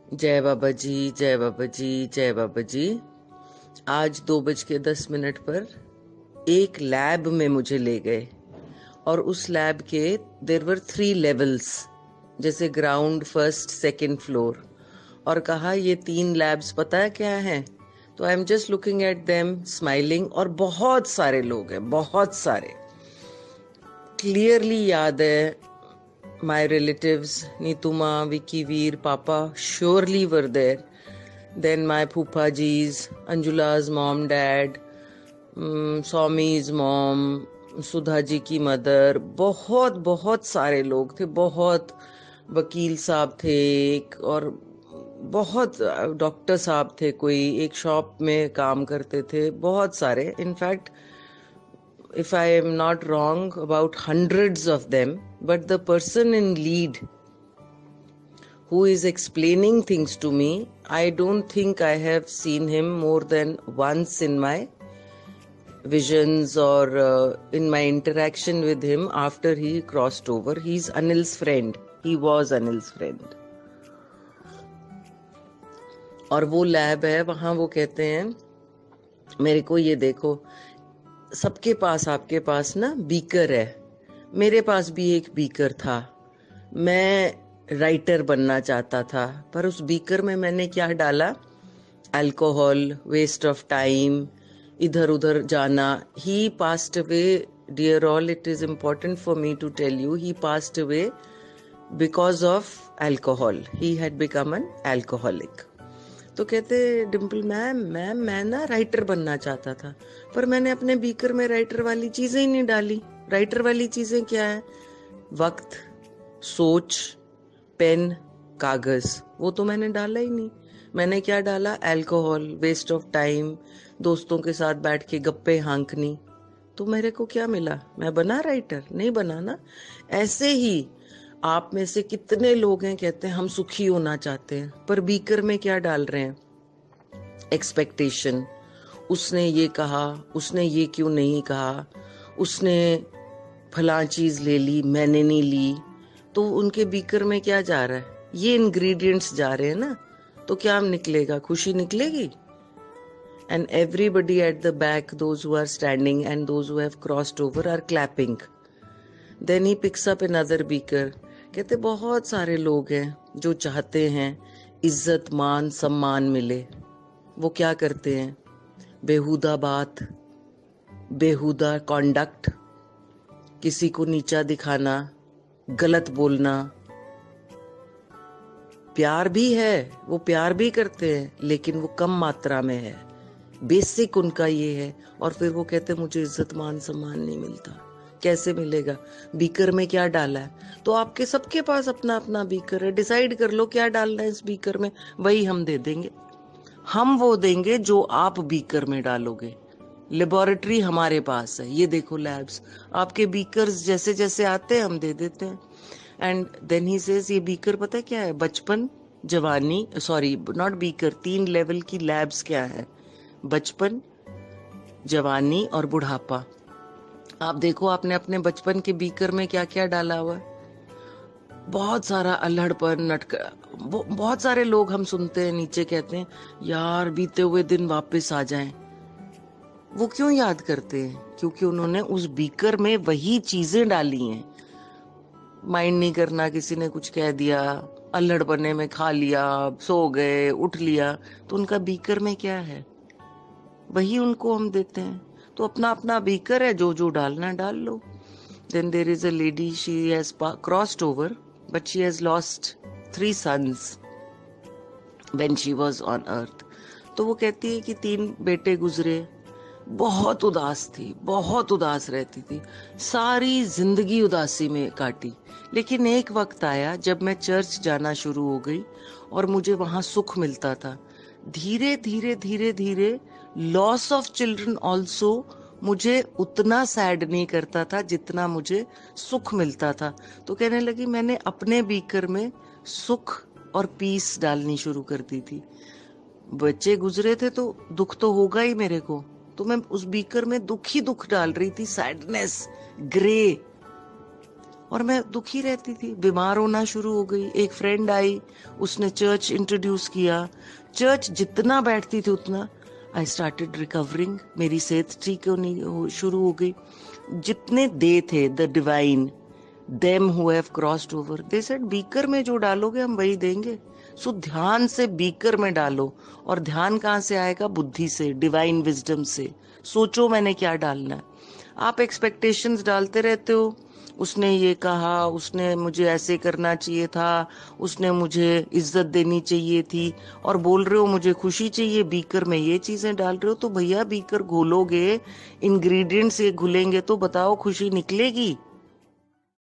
जय बाबा जी, जय बाबा जी, जय बाबा जी। आज 2:10 पर एक लैब में मुझे ले गए और उस लैब के देर वर 3 लेवल्स, जैसे ग्राउंड, फर्स्ट, सेकंड फ्लोर, और कहा ये 3 लैब्स पता है क्या है? तो I am just looking at them smiling, और बहुत सारे लोग हैं, बहुत सारे। क्लियरली याद है, my relatives, Nituma, Vicky Veer, Papa surely were there. Then my Phupajis, Anjula's mom, dad, Swami's mom, Sudha ji की मदर, बहुत बहुत सारे लोग थे, बहुत वकील साहब थे एक, और बहुत डॉक्टर साहब थे, कोई एक शॉप में काम करते थे, बहुत सारे। In fact if I am not wrong, about hundreds of them, but the person in lead who is explaining things to me, I don't think I have seen him more than once in my visions or in my interaction with him after he crossed over. He's Anil's friend. He was Anil's friend. और वो lab है वहां, वो कहते हैं मेरे को, ये देखो, सबके पास, आपके पास ना बीकर है, मेरे पास भी एक बीकर था। मैं राइटर बनना चाहता था, पर उस बीकर में मैंने क्या डाला? अल्कोहल, वेस्ट ऑफ टाइम, इधर उधर जाना। He passed away, dear all, it is important for me to tell you, he passed away because of alcohol. He had become an alcoholic. तो कहते, डिम्पल मैम, मैं ना राइटर बनना चाहता था, पर मैंने अपने बीकर में राइटर वाली चीजें ही नहीं डाली। राइटर वाली चीजें क्या है? वक्त, सोच, पेन, कागज, वो तो मैंने डाला ही नहीं। मैंने क्या डाला? अल्कोहल, वेस्ट ऑफ टाइम, दोस्तों के साथ बैठ के गप्पे हाँकनी। तो मेरे को क्या मिला? मैं बना राइटर? नहीं बना ना। ऐसे ही आप में से कितने लोग हैं कहते हैं हम सुखी होना चाहते हैं, पर बीकर में क्या डाल रहे हैं? एक्सपेक्टेशन। उसने ये कहा, उसने ये क्यों नहीं कहा, उसने फलां चीज ले ली, मैंने नहीं ली। तो उनके बीकर में क्या जा रहा है? ये इंग्रेडिएंट्स जा रहे हैं ना। तो क्या निकलेगा? खुशी निकलेगी। And everybody at the back, those who are standing and those who have crossed over, are clapping. Then he picks up another beaker. कहते बहुत सारे लोग हैं जो चाहते हैं इज्जत, मान, सम्मान मिले। वो क्या करते हैं? बेहुदा बात, बेहुदा कॉन्डक्ट, किसी को नीचा दिखाना, गलत बोलना। प्यार भी है, वो प्यार भी करते हैं, लेकिन वो कम मात्रा में है। बेसिक उनका ये है। और फिर वो कहते हैं मुझे इज्जत, मान, सम्मान नहीं मिलता। कैसे मिलेगा? बीकर में क्या डाला है? तो आपके सबके पास अपना अपना बीकर है, डिसाइड कर लो क्या डालना है इस बीकर में, वही हम दे देंगे। हम वो देंगे जो आप बीकर में डालोगे। लेबोरेटरी हमारे पास है, ये देखो लैब्स, आपके बीकर्स जैसे जैसे आते हैं हम दे देते हैं। एंड देन ही सेज, ये बीकर पता है क्या है? बचपन, जवानी, सॉरी नॉट बीकर, 3 लेवल की लैब्स क्या है? बचपन, जवानी और बुढ़ापा। आप देखो आपने अपने बचपन के बीकर में क्या क्या डाला हुआ है? बहुत सारा अल्हड़पन, नटक। बहुत सारे लोग हम सुनते हैं नीचे कहते हैं यार बीते हुए दिन वापस आ जाएं। वो क्यों याद करते हैं? क्योंकि उन्होंने उस बीकर में वही चीजें डाली हैं। माइंड नहीं करना, किसी ने कुछ कह दिया, अल्हड़पने में खा लिया, सो गए, उठ लिया, तो उनका बीकर में क्या है? वही उनको हम देते हैं। तो अपना अपना बीकर है, जो जो डालना डाल लो। Then there is a lady, she has crossed over, but she has lost 3 sons when she was on earth. तो वो कहती है कि 3 बेटे गुजरे, बहुत उदास थी, बहुत उदास रहती थी, सारी जिंदगी उदासी में काटी। लेकिन एक वक्त आया जब मैं चर्च जाना शुरू हो गई और मुझे वहां सुख मिलता था। धीरे धीरे धीरे धीरे लॉस ऑफ चिल्ड्रन ऑल्सो मुझे उतना सैड नहीं करता था जितना मुझे सुख मिलता था। तो कहने लगी मैंने अपने बीकर में सुख और पीस डालनी शुरू कर दी थी। बच्चे गुजरे थे तो दुख तो होगा ही मेरे को, तो मैं उस बीकर में दुख ही दुख डाल रही थी, सैडनेस, ग्रे। और मैं दुखी रहती थी, बीमार होना शुरू हो गई। एक फ्रेंड आई, उसने चर्च इंट्रोड्यूस किया। चर्च जितना बैठती थी उतना आई स्टार्टेड रिकवरिंग, मेरी सेहत ठीक होनी शुरू हो गई। जितने दे थे the divine, them who have crossed over, they said beaker में जो डालोगे हम वही देंगे। सो ध्यान से बीकर में डालो, और ध्यान कहाँ से आएगा? बुद्धि से, डिवाइन विजडम से। सोचो मैंने क्या डालना है। आप एक्सपेक्टेशंस डालते रहते हो, उसने ये कहा, उसने मुझे ऐसे करना चाहिए था, उसने मुझे इज्जत देनी चाहिए थी, और बोल रहे हो मुझे खुशी चाहिए, बीकर में ये चीजें डाल रहे हो। तो भैया बीकर घोलोगे, इंग्रेडिएंट्स ये घुलेंगे तो बताओ खुशी निकलेगी?